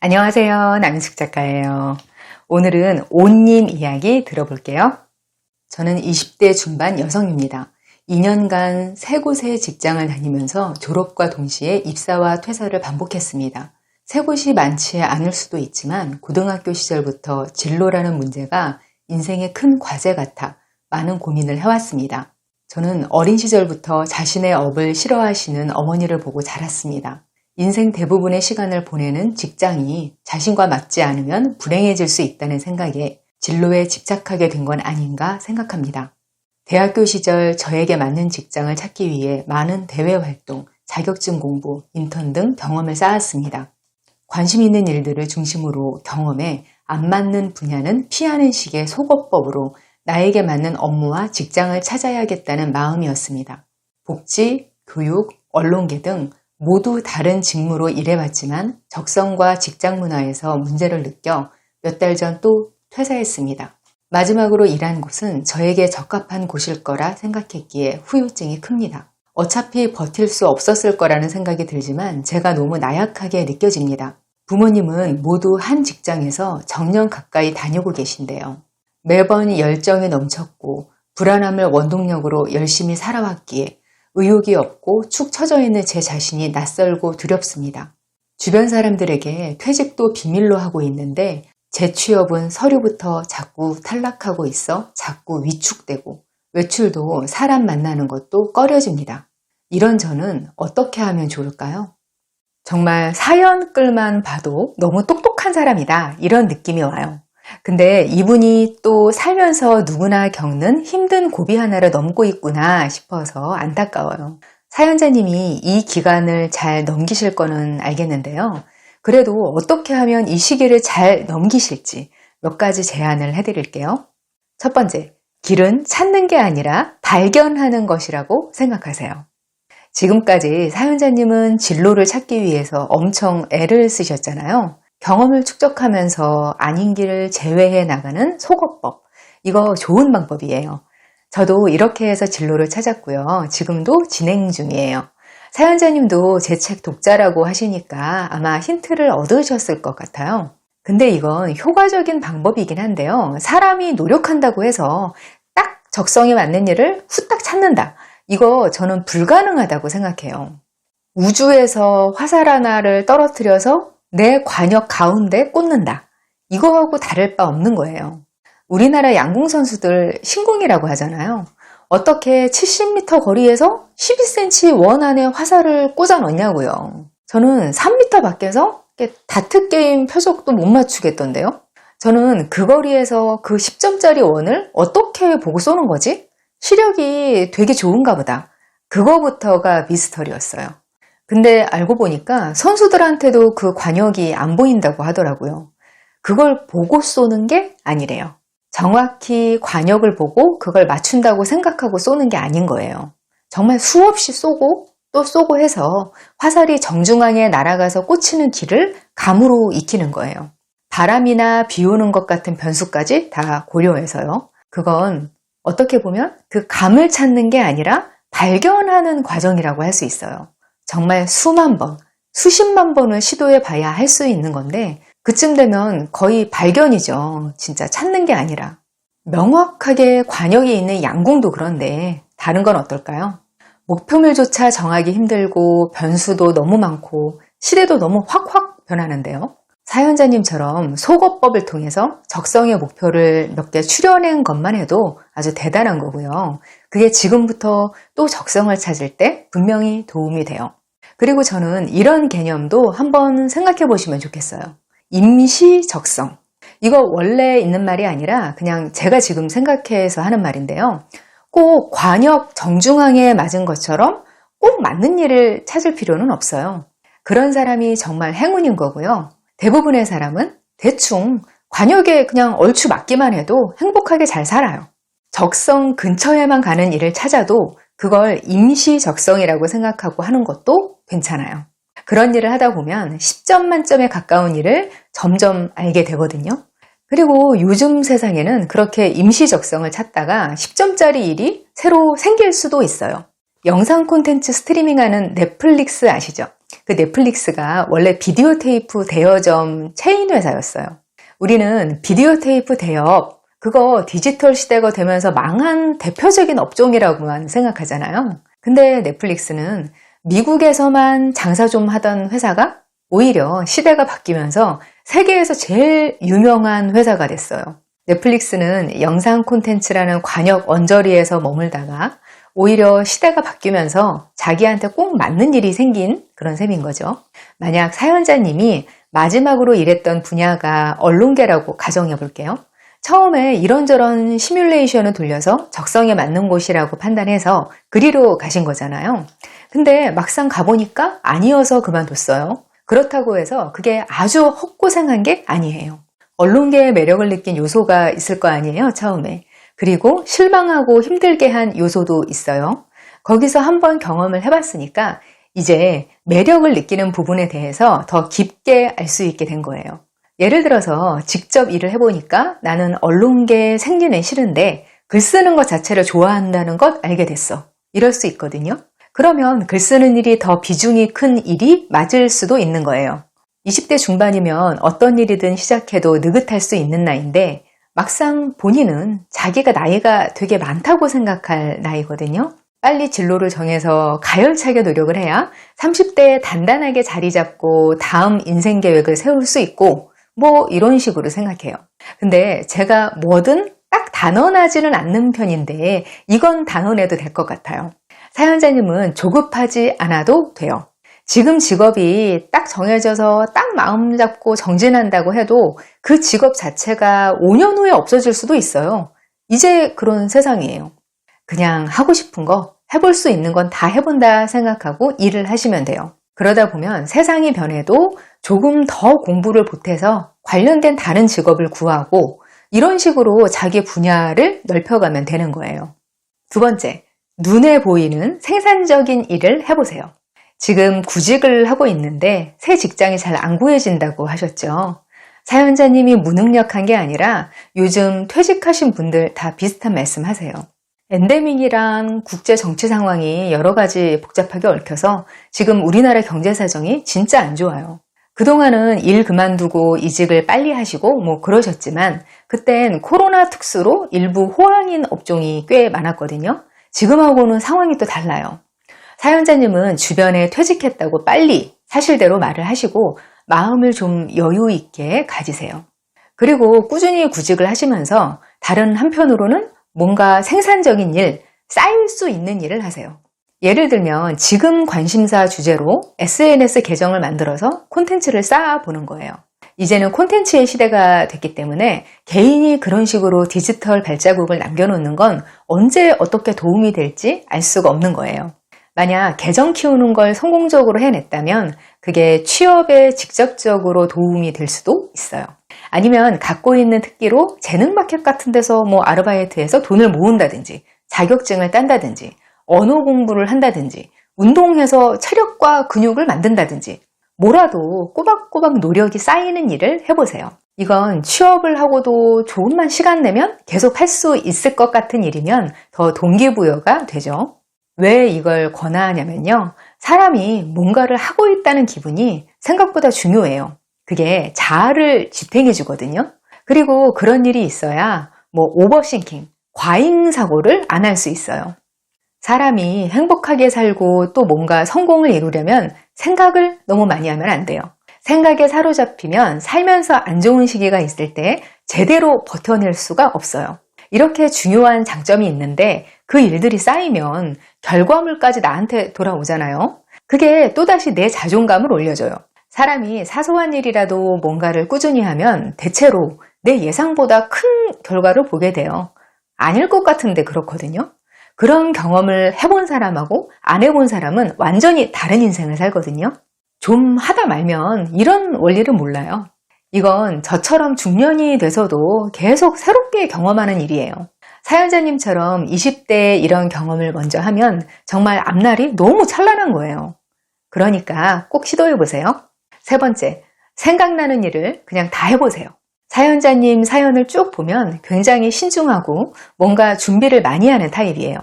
안녕하세요. 남인숙 작가예요. 오늘은 온님 이야기 들어볼게요. 저는 20대 중반 여성입니다. 2년간 세 곳의 직장을 다니면서 졸업과 동시에 입사와 퇴사를 반복했습니다. 세 곳이 많지 않을 수도 있지만 고등학교 시절부터 진로라는 문제가 인생의 큰 과제 같아 많은 고민을 해왔습니다. 저는 어린 시절부터 자신의 업을 싫어하시는 어머니를 보고 자랐습니다. 인생 대부분의 시간을 보내는 직장이 자신과 맞지 않으면 불행해질 수 있다는 생각에 진로에 집착하게 된 건 아닌가 생각합니다. 대학교 시절 저에게 맞는 직장을 찾기 위해 많은 대외 활동, 자격증 공부, 인턴 등 경험을 쌓았습니다. 관심 있는 일들을 중심으로 경험해 안 맞는 분야는 피하는 식의 속어법으로 나에게 맞는 업무와 직장을 찾아야겠다는 마음이었습니다. 복지, 교육, 언론계 등 모두 다른 직무로 일해왔지만 적성과 직장 문화에서 문제를 느껴 몇 달 전 또 퇴사했습니다. 마지막으로 일한 곳은 저에게 적합한 곳일 거라 생각했기에 후유증이 큽니다. 어차피 버틸 수 없었을 거라는 생각이 들지만 제가 너무 나약하게 느껴집니다. 부모님은 모두 한 직장에서 정년 가까이 다니고 계신데요. 매번 열정이 넘쳤고 불안함을 원동력으로 열심히 살아왔기에 의욕이 없고 축 처져 있는 제 자신이 낯설고 두렵습니다. 주변 사람들에게 퇴직도 비밀로 하고 있는데 제 취업은 서류부터 자꾸 탈락하고 있어 자꾸 위축되고 외출도 사람 만나는 것도 꺼려집니다. 이런 저는 어떻게 하면 좋을까요? 정말 사연글만 봐도 너무 똑똑한 사람이다 이런 느낌이 와요. 근데 이분이 또 살면서 누구나 겪는 힘든 고비 하나를 넘고 있구나 싶어서 안타까워요. 사연자님이 이 기간을 잘 넘기실 거는 알겠는데요. 그래도 어떻게 하면 이 시기를 잘 넘기실지 몇 가지 제안을 해드릴게요. 첫 번째, 길은 찾는 게 아니라 발견하는 것이라고 생각하세요. 지금까지 사연자님은 진로를 찾기 위해서 엄청 애를 쓰셨잖아요. 경험을 축적하면서 아닌 길을 제외해 나가는 속어법. 이거 좋은 방법이에요. 저도 이렇게 해서 진로를 찾았고요. 지금도 진행 중이에요. 사연자님도 제 책 독자라고 하시니까 아마 힌트를 얻으셨을 것 같아요. 근데 이건 효과적인 방법이긴 한데요. 사람이 노력한다고 해서 딱 적성에 맞는 일을 후딱 찾는다. 이거 저는 불가능하다고 생각해요. 우주에서 화살 하나를 떨어뜨려서 내 관역 가운데 꽂는다. 이거하고 다를 바 없는 거예요. 우리나라 양궁 선수들 신궁이라고 하잖아요. 어떻게 70m 거리에서 12cm 원 안에 화살을 꽂아 넣냐고요. 저는 3m 밖에서 다트게임 표적도 못 맞추겠던데요. 저는 그 거리에서 그 10점짜리 원을 어떻게 보고 쏘는 거지? 시력이 되게 좋은가 보다. 그거부터가 미스터리였어요. 근데 알고 보니까 선수들한테도 그 관역이 안 보인다고 하더라고요. 그걸 보고 쏘는 게 아니래요. 정확히 관역을 보고 그걸 맞춘다고 생각하고 쏘는 게 아닌 거예요. 정말 수없이 쏘고 또 쏘고 해서 화살이 정중앙에 날아가서 꽂히는 길을 감으로 익히는 거예요. 바람이나 비 오는 것 같은 변수까지 다 고려해서요. 그건 어떻게 보면 그 감을 찾는 게 아니라 발견하는 과정이라고 할 수 있어요. 정말 수만 번, 수십만 번을 시도해 봐야 할 수 있는 건데 그쯤 되면 거의 발견이죠. 진짜 찾는 게 아니라. 명확하게 관역에 있는 양궁도 그런데 다른 건 어떨까요? 목표물조차 정하기 힘들고 변수도 너무 많고 시대도 너무 확확 변하는데요. 사연자님처럼 속어법을 통해서 적성의 목표를 몇 개 추려낸 것만 해도 아주 대단한 거고요. 그게 지금부터 또 적성을 찾을 때 분명히 도움이 돼요. 그리고 저는 이런 개념도 한번 생각해 보시면 좋겠어요. 임시 적성. 이거 원래 있는 말이 아니라 그냥 제가 지금 생각해서 하는 말인데요. 꼭 관역 정중앙에 맞은 것처럼 꼭 맞는 일을 찾을 필요는 없어요. 그런 사람이 정말 행운인 거고요. 대부분의 사람은 대충 관역에 그냥 얼추 맞기만 해도 행복하게 잘 살아요. 적성 근처에만 가는 일을 찾아도 그걸 임시 적성이라고 생각하고 하는 것도 괜찮아요. 그런 일을 하다 보면 10점 만점에 가까운 일을 점점 알게 되거든요. 그리고 요즘 세상에는 그렇게 임시 적성을 찾다가 10점짜리 일이 새로 생길 수도 있어요. 영상 콘텐츠 스트리밍하는 넷플릭스 아시죠? 그 넷플릭스가 원래 비디오 테이프 대여점 체인 회사였어요. 우리는 비디오 테이프 대여, 그거 디지털 시대가 되면서 망한 대표적인 업종이라고만 생각하잖아요. 근데 넷플릭스는 미국에서만 장사 좀 하던 회사가 오히려 시대가 바뀌면서 세계에서 제일 유명한 회사가 됐어요. 넷플릭스는 영상 콘텐츠라는 관역 언저리에서 머물다가 오히려 시대가 바뀌면서 자기한테 꼭 맞는 일이 생긴 그런 셈인 거죠. 만약 사연자님이 마지막으로 일했던 분야가 언론계라고 가정해 볼게요. 처음에 이런저런 시뮬레이션을 돌려서 적성에 맞는 곳이라고 판단해서 그리로 가신 거잖아요. 근데 막상 가보니까 아니어서 그만뒀어요. 그렇다고 해서 그게 아주 헛고생한 게 아니에요. 언론계의 매력을 느낀 요소가 있을 거 아니에요, 처음에. 그리고 실망하고 힘들게 한 요소도 있어요. 거기서 한번 경험을 해봤으니까 이제 매력을 느끼는 부분에 대해서 더 깊게 알 수 있게 된 거예요. 예를 들어서 직접 일을 해보니까 나는 언론계 생리는 싫은데 글 쓰는 것 자체를 좋아한다는 것 알게 됐어. 이럴 수 있거든요. 그러면 글 쓰는 일이 더 비중이 큰 일이 맞을 수도 있는 거예요. 20대 중반이면 어떤 일이든 시작해도 느긋할 수 있는 나이인데 막상 본인은 자기가 나이가 되게 많다고 생각할 나이거든요. 빨리 진로를 정해서 가열차게 노력을 해야 30대에 단단하게 자리 잡고 다음 인생 계획을 세울 수 있고 뭐 이런 식으로 생각해요. 근데 제가 뭐든 딱 단언하지는 않는 편인데 이건 단언해도 될 것 같아요. 사연자님은 조급하지 않아도 돼요. 지금 직업이 딱 정해져서 딱 마음 잡고 정진한다고 해도 그 직업 자체가 5년 후에 없어질 수도 있어요. 이제 그런 세상이에요. 그냥 하고 싶은 거, 해볼 수 있는 건 다 해본다 생각하고 일을 하시면 돼요. 그러다 보면 세상이 변해도 조금 더 공부를 보태서 관련된 다른 직업을 구하고 이런 식으로 자기 분야를 넓혀가면 되는 거예요. 두 번째, 눈에 보이는 생산적인 일을 해보세요. 지금 구직을 하고 있는데 새 직장이 잘 안 구해진다고 하셨죠. 사연자님이 무능력한 게 아니라 요즘 퇴직하신 분들 다 비슷한 말씀 하세요. 엔데믹이랑 국제 정치 상황이 여러 가지 복잡하게 얽혀서 지금 우리나라 경제 사정이 진짜 안 좋아요. 그동안은 일 그만두고 이직을 빨리 하시고 뭐 그러셨지만 그땐 코로나 특수로 일부 호황인 업종이 꽤 많았거든요. 지금하고는 상황이 또 달라요. 사연자님은 주변에 퇴직했다고 빨리 사실대로 말을 하시고 마음을 좀 여유 있게 가지세요. 그리고 꾸준히 구직을 하시면서 다른 한편으로는 뭔가 생산적인 일, 쌓일 수 있는 일을 하세요. 예를 들면 지금 관심사 주제로 SNS 계정을 만들어서 콘텐츠를 쌓아보는 거예요. 이제는 콘텐츠의 시대가 됐기 때문에 개인이 그런 식으로 디지털 발자국을 남겨놓는 건 언제 어떻게 도움이 될지 알 수가 없는 거예요. 만약 계정 키우는 걸 성공적으로 해냈다면 그게 취업에 직접적으로 도움이 될 수도 있어요. 아니면 갖고 있는 특기로 재능 마켓 같은 데서 뭐 아르바이트해서 돈을 모은다든지 자격증을 딴다든지 언어 공부를 한다든지 운동해서 체력과 근육을 만든다든지 뭐라도 꼬박꼬박 노력이 쌓이는 일을 해보세요. 이건 취업을 하고도 조금만 시간 내면 계속 할 수 있을 것 같은 일이면 더 동기부여가 되죠. 왜 이걸 권하냐면요. 사람이 뭔가를 하고 있다는 기분이 생각보다 중요해요. 그게 자아를 지탱해 주거든요. 그리고 그런 일이 있어야 뭐 오버싱킹, 과잉사고를 안 할 수 있어요. 사람이 행복하게 살고 또 뭔가 성공을 이루려면 생각을 너무 많이 하면 안 돼요. 생각에 사로잡히면 살면서 안 좋은 시기가 있을 때 제대로 버텨낼 수가 없어요. 이렇게 중요한 장점이 있는데 그 일들이 쌓이면 결과물까지 나한테 돌아오잖아요. 그게 또다시 내 자존감을 올려줘요. 사람이 사소한 일이라도 뭔가를 꾸준히 하면 대체로 내 예상보다 큰 결과를 보게 돼요. 아닐 것 같은데 그렇거든요. 그런 경험을 해본 사람하고 안 해본 사람은 완전히 다른 인생을 살거든요. 좀 하다 말면 이런 원리를 몰라요. 이건 저처럼 중년이 돼서도 계속 새롭게 경험하는 일이에요. 사연자님처럼 20대에 이런 경험을 먼저 하면 정말 앞날이 너무 찬란한 거예요. 그러니까 꼭 시도해보세요. 세 번째, 생각나는 일을 그냥 다 해보세요. 사연자님 사연을 쭉 보면 굉장히 신중하고 뭔가 준비를 많이 하는 타입이에요.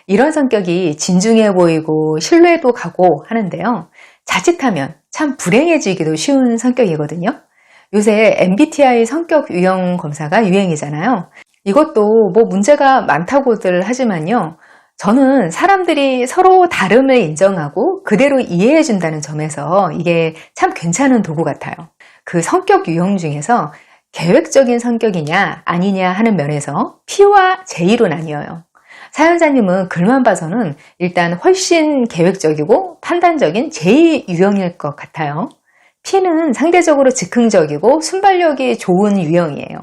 이런 성격이 진중해 보이고 신뢰도 가고 하는데요. 자칫하면 참 불행해지기도 쉬운 성격이거든요. 요새 MBTI 성격 유형 검사가 유행이잖아요. 이것도 뭐 문제가 많다고들 하지만요. 저는 사람들이 서로 다름을 인정하고 그대로 이해해 준다는 점에서 이게 참 괜찮은 도구 같아요. 그 성격 유형 중에서 계획적인 성격이냐 아니냐 하는 면에서 P와 J로 나뉘어요. 사연자님은 글만 봐서는 일단 훨씬 계획적이고 판단적인 J 유형일 것 같아요. P는 상대적으로 즉흥적이고 순발력이 좋은 유형이에요.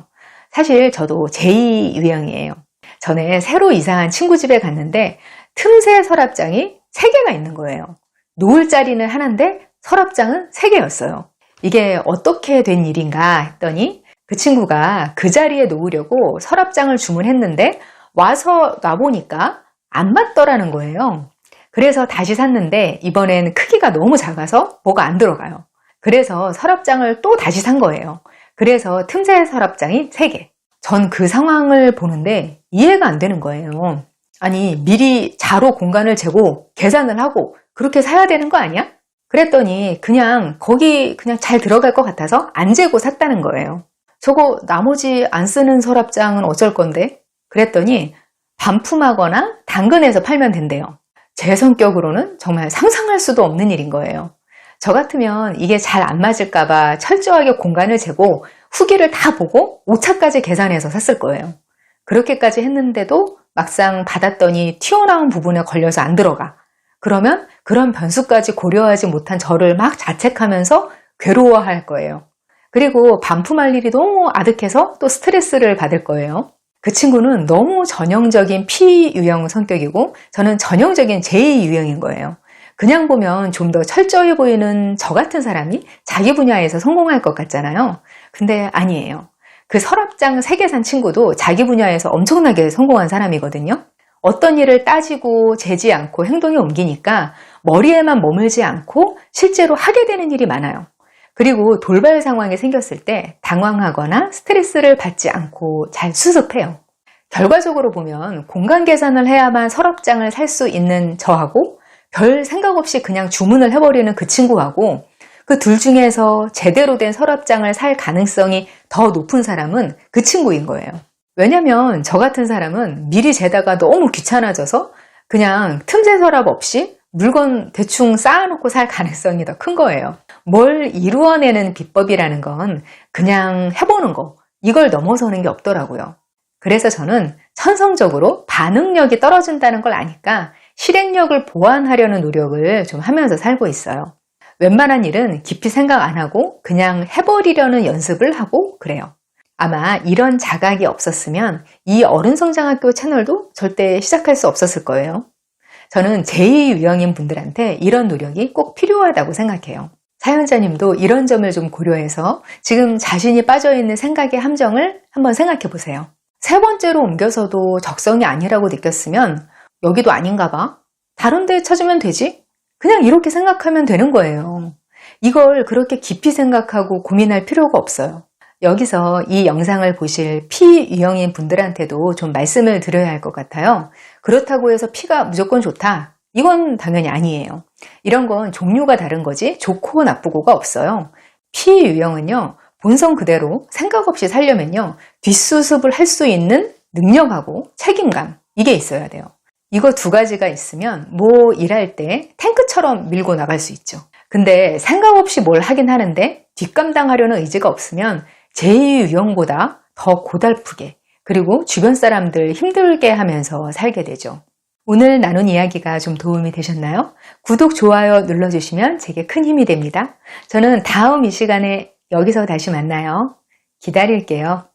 사실 저도 J 유형이에요. 전에 새로 이사한 친구 집에 갔는데 틈새 서랍장이 3개가 있는 거예요. 놓을 자리는 하나인데 서랍장은 3개였어요. 이게 어떻게 된 일인가 했더니 그 친구가 그 자리에 놓으려고 서랍장을 주문했는데 와서 놔보니까 안 맞더라는 거예요. 그래서 다시 샀는데 이번엔 크기가 너무 작아서 뭐가 안 들어가요. 그래서 서랍장을 또 다시 산 거예요. 그래서 틈새 서랍장이 3개. 전 그 상황을 보는데 이해가 안 되는 거예요. 아니, 미리 자로 공간을 재고 계산을 하고 그렇게 사야 되는 거 아니야? 그랬더니 그냥 거기 그냥 잘 들어갈 것 같아서 안 재고 샀다는 거예요. 저거 나머지 안 쓰는 서랍장은 어쩔 건데? 그랬더니 반품하거나 당근해서 팔면 된대요. 제 성격으로는 정말 상상할 수도 없는 일인 거예요. 저 같으면 이게 잘 안 맞을까봐 철저하게 공간을 재고 후기를 다 보고 오차까지 계산해서 샀을 거예요. 그렇게까지 했는데도 막상 받았더니 튀어나온 부분에 걸려서 안 들어가. 그러면 그런 변수까지 고려하지 못한 저를 막 자책하면서 괴로워할 거예요. 그리고 반품할 일이 너무 아득해서 또 스트레스를 받을 거예요. 그 친구는 너무 전형적인 P 유형 성격이고 저는 전형적인 J 유형인 거예요. 그냥 보면 좀 더 철저해 보이는 저 같은 사람이 자기 분야에서 성공할 것 같잖아요. 근데 아니에요. 그 서랍장 3개 산 친구도 자기 분야에서 엄청나게 성공한 사람이거든요. 어떤 일을 따지고 재지 않고 행동에 옮기니까 머리에만 머물지 않고 실제로 하게 되는 일이 많아요. 그리고 돌발 상황이 생겼을 때 당황하거나 스트레스를 받지 않고 잘 수습해요. 결과적으로 보면 공간 계산을 해야만 서랍장을 살 수 있는 저하고 별 생각 없이 그냥 주문을 해버리는 그 친구하고 그 둘 중에서 제대로 된 서랍장을 살 가능성이 더 높은 사람은 그 친구인 거예요. 왜냐면 저 같은 사람은 미리 재다가 너무 귀찮아져서 그냥 틈새 서랍 없이 물건 대충 쌓아놓고 살 가능성이 더 큰 거예요. 뭘 이루어내는 비법이라는 건 그냥 해보는 거, 이걸 넘어서는 게 없더라고요. 그래서 저는 천성적으로 반응력이 떨어진다는 걸 아니까 실행력을 보완하려는 노력을 좀 하면서 살고 있어요. 웬만한 일은 깊이 생각 안 하고 그냥 해버리려는 연습을 하고 그래요. 아마 이런 자각이 없었으면 이 어른성장학교 채널도 절대 시작할 수 없었을 거예요. 저는 제2 유형인 분들한테 이런 노력이 꼭 필요하다고 생각해요. 사연자님도 이런 점을 좀 고려해서 지금 자신이 빠져있는 생각의 함정을 한번 생각해 보세요. 3번째로 옮겨서도 적성이 아니라고 느꼈으면 여기도 아닌가 봐. 다른 데 찾으면 되지? 그냥 이렇게 생각하면 되는 거예요. 이걸 그렇게 깊이 생각하고 고민할 필요가 없어요. 여기서 이 영상을 보실 P 유형인 분들한테도 좀 말씀을 드려야 할 것 같아요. 그렇다고 해서 P가 무조건 좋다. 이건 당연히 아니에요. 이런 건 종류가 다른 거지 좋고 나쁘고가 없어요. P 유형은요. 본성 그대로 생각 없이 살려면요. 뒷수습을 할 수 있는 능력하고 책임감 이게 있어야 돼요. 이거 2가지가 있으면 뭐 일할 때 탱크처럼 밀고 나갈 수 있죠. 근데 생각 없이 뭘 하긴 하는데 뒷감당하려는 의지가 없으면 제2 유형보다 더 고달프게 그리고 주변 사람들 힘들게 하면서 살게 되죠. 오늘 나눈 이야기가 좀 도움이 되셨나요? 구독, 좋아요 눌러주시면 제게 큰 힘이 됩니다. 저는 다음 이 시간에 여기서 다시 만나요. 기다릴게요.